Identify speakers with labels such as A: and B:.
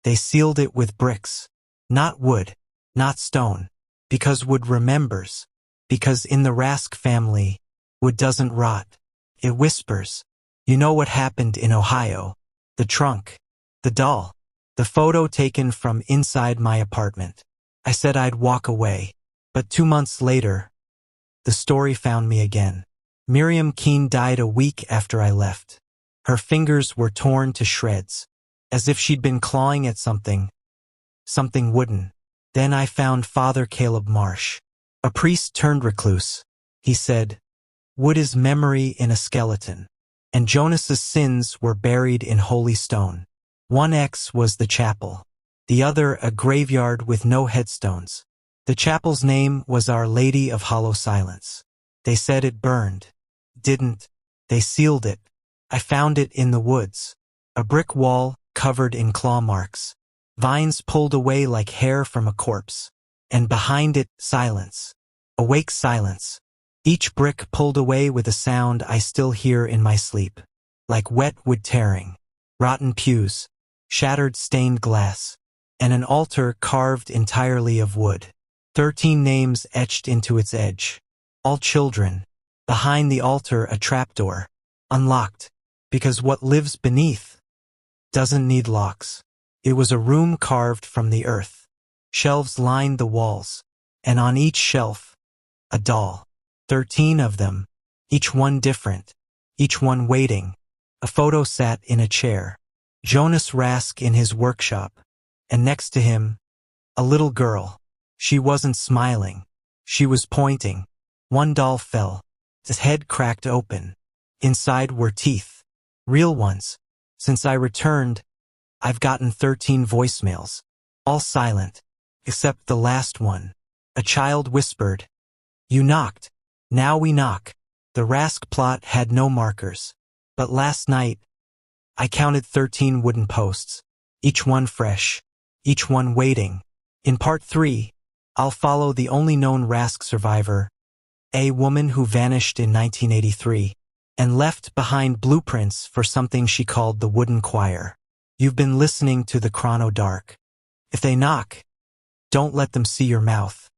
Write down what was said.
A: They sealed it with bricks. Not wood, not stone. Because wood remembers. Because in the Rask family, wood doesn't rot. It whispers. You know what happened in Ohio? The trunk. The doll. The photo taken from inside my apartment. I said I'd walk away. But 2 months later, the story found me again. Miriam Keene died a week after I left. Her fingers were torn to shreds, as if she'd been clawing at something wooden. Then I found Father Caleb Marsh. A priest turned recluse. He said, wood is memory in a skeleton. And Jonas's sins were buried in holy stone. One X was the chapel. The other a graveyard with no headstones. The chapel's name was Our Lady of Hollow Silence. They said it burned. Didn't. They sealed it. I found it in the woods. A brick wall covered in claw marks. Vines pulled away like hair from a corpse. And behind it, silence. Awake silence. Each brick pulled away with a sound I still hear in my sleep. Like wet wood tearing. Rotten pews. Shattered stained glass. And an altar carved entirely of wood. 13 names etched into its edge. All children. Behind the altar a trapdoor. Unlocked. Because what lives beneath doesn't need locks. It was a room carved from the earth. Shelves lined the walls. And on each shelf, a doll. 13 of them. Each one different. Each one waiting. A photo sat in a chair. Jonas Rask in his workshop. And next to him, a little girl. She wasn't smiling. She was pointing. One doll fell. His head cracked open. Inside were teeth. Real ones. Since I returned, I've gotten 13 voicemails. All silent. Except the last one. A child whispered, "You knocked. Now we knock." The Rask plot had no markers. But last night, I counted 13 wooden posts. Each one fresh. Each one waiting. In part 3, I'll follow the only known Rask survivor, a woman who vanished in 1983 and left behind blueprints for something she called the Wooden Choir. You've been listening to the Chrono Dark. If they knock, don't let them see your mouth.